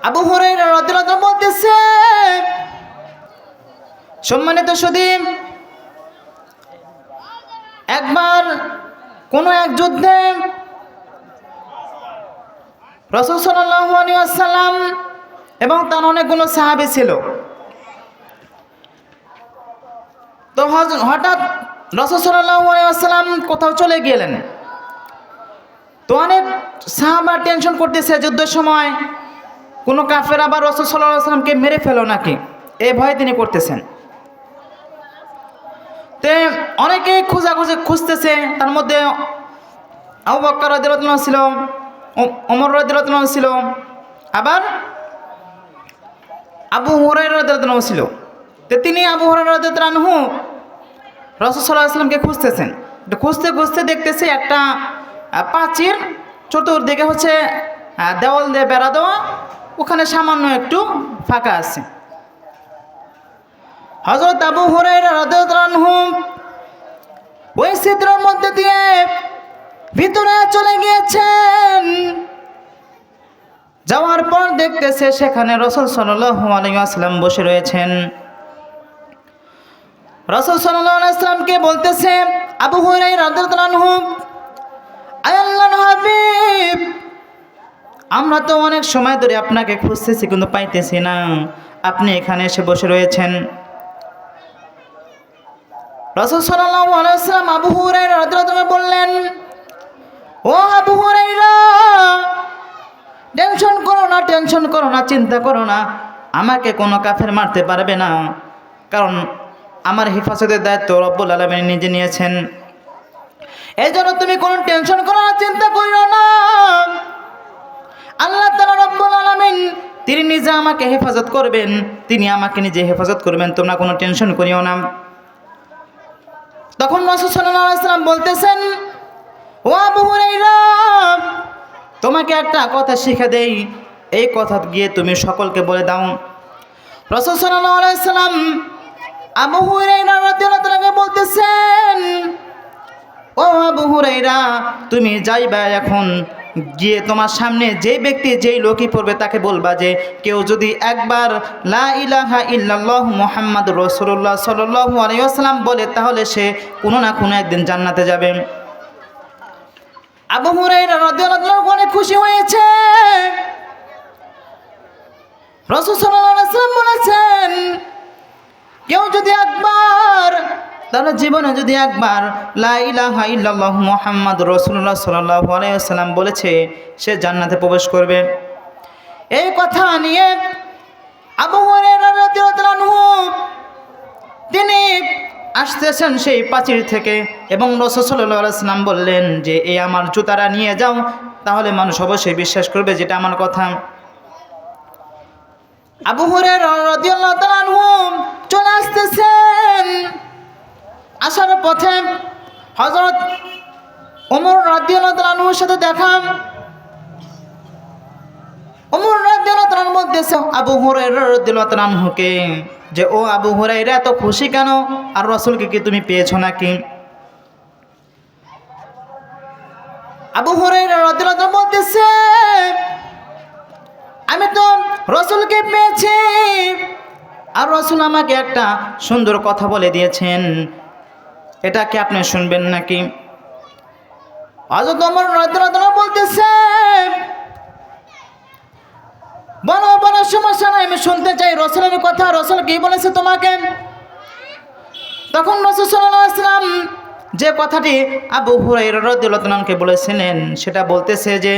আবু হুরায়রা রাদিয়াল্লাহু আনহু বলতেছে, সম্মানিত সুধী, একবার কোন এক যুদ্ধে রাসূল সাল্লাল্লাহু আলাইহি ওয়াসাল্লাম এবং তার অনেকগুলো সাহাবী ছিল। তো হঠাৎ রাসূল সাল্লাল্লাহু আলাইহি ওয়াসাল্লাম কোথাও চলে গেলেন। তো অনেক সাহাবা টেনশন করতেছে, যুদ্ধের সময় কোনো কাফের আবার রাসূল সাল্লাল্লাহু আলাইহি ওয়াসাল্লামকে মেরে ফেলো নাকি, এই ভয়ে তিনি করতেছেন। তে অনেকেই খুঁজতেছে, তার মধ্যে আবু বকর রাদিয়াল্লাহু আনহু ছিল, ওমর রাদিয়াল্লাহু আনহু ছিল, আবার আবু হুরায়রা রাদিয়াল্লাহু আনহু ছিল। তো তিনি আবু হুরায়রা রাদিয়াল্লাহু আনহু রাসূল সাল্লাল্লাহু আলাইহি ওয়াসাল্লামকে খুঁজতেছেন। খুঁজতে খুঁজতে দেখতেছে একটা প্রাচীর, চতুর্দিকে হচ্ছে দেওয়াল দিয়ে বেড়া দেওয়া, ওখানে সামান্য একটু ফাঁকা আছে। হযরত আবু হুরায়রা রাদিয়াল্লাহু আনহু ওই ছিদ্রের মধ্যে দিয়ে ভিতরে চলে গিয়েছেন। যাওয়ার পর দেখতেছে সেখানে রাসূল সাল্লাল্লাহু আলাইহি ওয়াসাল্লাম বসে রয়েছেন। রাসূল সাল্লাল্লাহু আলাইহি ওয়াসাল্লামকে বলতেছে আবু হুরায়রা রাদিয়াল্লাহু আনহু, আয় আল্লাহর হাবিব, আমরা তো অনেক সময় ধরে আপনাকে খুঁজতেছি কিন্তু পাইতেছি না, আপনি এখানে এসে বসে রয়েছেন। রাসূল সাল্লাল্লাহু আলাইহি ওয়াসাল্লাম আবু হুরায়রা রাদিয়াল্লাহু আনহু বললেন, ও আবু হুরায়রা, টেনশন করো না, চিন্তা করো না, আমাকে কোনো কাফের মারতে পারবে না, কারণ আমার হেফাজতের দায়িত্ব রব্বুল আলামিন নিজে নিয়েছেন। এই জন্য তুমি কোনো টেনশন করো না, চিন্তা করিও না। আল্লাহ তাআলা রব্বুল আলামিন তিনি নিজে আমাকে হেফাজত করবেন, তিনি আমাকে নিজে হেফাজত করবেন, তোমরা কোনো টেনশন করিও না। তখন রাসূল সাল্লাল্লাহু আলাইহি ওয়াসাল্লাম বলতেছেন, ও আবু হুরায়রা, তোমাকে একটা কথা শিখে দেই, এই কথা গিয়ে তুমি সকলকে বলে দাও। রাসূল সাল্লাল্লাহু আলাইহি ওয়াসাল্লাম আবু হুরায়রা রাদিয়াল্লাহু আনহু বলতেছেন, ও আবু হুরায়রা, তুমি যাইবা এখন, গিয়ে তোমার সামনে যেই ব্যক্তি যেই লোকই পড়বে তাকে বলবা যে কেউ যদি একবার লা ইলাহা ইল্লাল্লাহ মুহাম্মাদুর রাসূলুল্লাহ সাল্লাল্লাহু আলাইহি ওয়াসাল্লাম বলে, তাহলে সে কোনো না কোনো একদিন জান্নাতে যাবে। আবু হুরায়রা রাদিয়াল্লাহু আনহু অনেক খুশি হয়েছে। রাসূল সাল্লাল্লাহু আলাইহি ওয়াসাল্লাম বলেছেন, কেউ যদি একবার, তার জীবনে যদি একবার লা ইলাহা ইল্লাল্লাহু মুহাম্মাদুর রাসূলুল্লাহ সাল্লাল্লাহু আলাইহি ওয়াসাল্লাম বলেছে, সে জান্নাতে প্রবেশ করবে। এই কথা নিয়ে আবু হুরায়রা রাদিয়াল্লাহু আনহু তিনি আসতেছেন সেই প্রাচীর থেকে, এবং রাসূল সাল্লাল্লাহু আলাইহি ওয়াসাল্লাম বললেন যে এই আমার জুতাটা নিয়ে যাও, তাহলে মানুষ অবশ্যই বিশ্বাস করবে যেটা আমার কথা। আবু হুরায়রা রাদিয়াল্লাহু তাআলা আনহু চলে আসতেছেন। আসার পথে হযরত ওমর রাদিয়াল্লাহু তাআলা আনহুর সাথে দেখা। ওমর রাদিয়াল্লাহু তাআলা আনহু বলতেছে আবু হুরায়রা রাদিয়াল্লাহু তাআলা আনহুকে যে, ও আবু হুরায়রা, এত খুশি কেন, আর রাসূলকে কি তুমি পেয়েছো নাকি? আবু হুরায়রা রাদিয়াল্লাহু তাআলা বলতেছে, আমি তো রাসূলকে পেয়েছি, আর রাসূল আমাকে একটা সুন্দর কথা বলে দিয়েছেন, এটা কি আপনি শুনবেন নাকি? হযরত ওমর রাদিয়াল্লাহু তাআলা বলতেছে, বলো, সমস্যা নাই, আমি শুনতে চাই রাসূলের কথা, রাসূল কি বলেছে তোমাকে? তখন রাসূল সাল্লাল্লাহু আলাইহি ওয়াসাল্লাম যে কথাটি আবু হুরায়রা রাদিয়াল্লাহু তাআলাকে বলেছিলেন, সেটা বলতেছে যে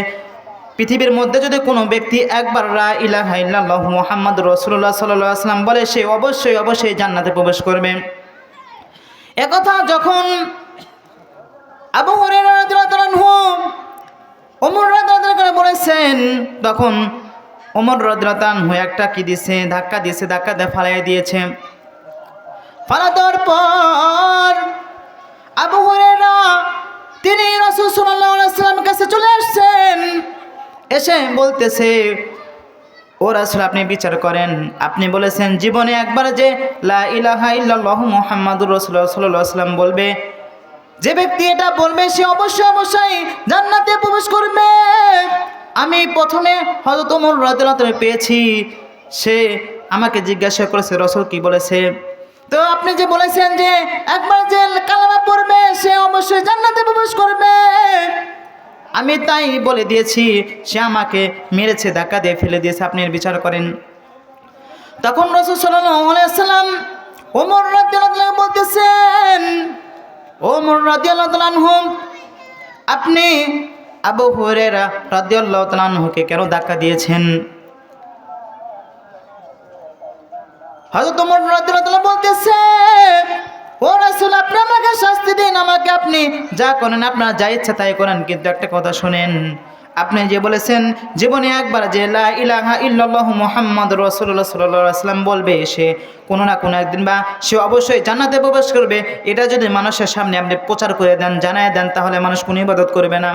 পৃথিবীর মধ্যে যদি কোনো ব্যক্তি একবার লা ইলাহা ইল্লাল্লাহ মুহাম্মাদুর রাসূলুল্লাহ সাল্লাল্লাহু আলাইহি ওয়াসাল্লাম বলে, সে অবশ্যই জান্নাতে প্রবেশ করবে। একথা যখন আবু হুরায়রা রাদিয়াল্লাহু তাআলা আনহু ওমর রাদিয়াল্লাহু তাআলা বলেছেন, তখন ওমর রাদিয়াল্লাহু তাআলা আনহু একটা কি দিয়েছে, ধাক্কা দিয়ে ফালাইয়া দিয়েছে। ফালা দেওয়ার পর আবু হুরায়রা তিনি রাসূল সাল্লাল্লাহু আলাইহি ওয়াসাল্লামের কাছে চলে আসছেন। এসে বলতেছে, ও রাসূল, আপনি বিচার করেন, আপনি বলেছেন জীবনে একবার যে লা ইলাহা ইল্লাল্লাহু মুহাম্মাদুর রাসূলুল্লাহ সাল্লাল্লাহু আলাইহি ওয়াসাল্লাম বলবে, যে ব্যক্তি এটা বলবে সে অবশ্যই জান্নাতে প্রবেশ করবে। আমি প্রথমে হযরত ওমর রাদিয়াল্লাহু তাআলা পেয়েছি, সে আমাকে জিজ্ঞাসা করেছে রাসূল কি বলেছে। তো আপনি যে বলেছেন যে একবার যে কালেমা পড়বে সে অবশ্যই জান্নাতে প্রবেশ করবে, আমি তাই বলে দিয়েছি, সে আমাকে মেরেছে, ধাক্কা দিয়ে ফেলে দিয়েছে, আপনি এর বিচার করেন। তখন রাসূল সাল্লাল্লাহু আলাইহি ওয়াসাল্লাম ওমর রাদিয়াল্লাহু তাআলা বলতেছেন, ওমর রাদিয়াল্লাহু তাআলা আনহু, আপনি আবু হুরায়রা রাদিয়াল্লাহু তাআলা আনহুকে কেন ধাক্কা দিয়েছেন? হযরত ওমর রাদিয়াল্লাহু তাআলা বলতেছে, ও রাসূল, আপনি আমাকে শাস্তি দিন, আমাকে আপনি যা করেন, আপনার যা ইচ্ছা তাই করেন, কিন্তু একটা কথা শুনেন, আপনি যে বলেছেন জীবনে একবার যে লা ইলাহা ইল্লাল্লাহু মুহাম্মাদুর রাসূলুল্লাহ সাল্লাল্লাহু আলাইহি ওয়াসাল্লাম বলবে, সে কোনো না কোনো একদিন বা সে অবশ্যই জান্নাতে প্রবেশ করবে, এটা যদি মানুষের সামনে আপনি প্রচার করে দেন, জানায় দেন, তাহলে মানুষ কোনো ইবাদত করবে না,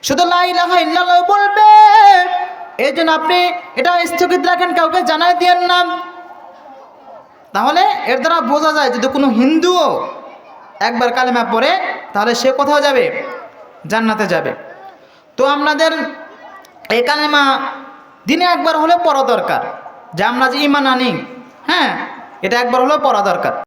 শুধু লা ইলাহা ইল্লাল্লাহ বলবে। এই জন্য আপনি এটা স্থগিত রাখেন, কাউকে জানায় দিয়েন না। তাহলে এর দ্বারা বোঝা যায় যদি কোনো হিন্দুও একবার কালেমা পড়ে তাহলে সে কোথাও যাবে? জান্নাতে যাবে। তো আমাদের এই কালেমা দিনে একবার হলেও পড়া দরকার, যে আমরা যে ঈমান আনি, হ্যাঁ, এটা একবার হলেও পড়া দরকার।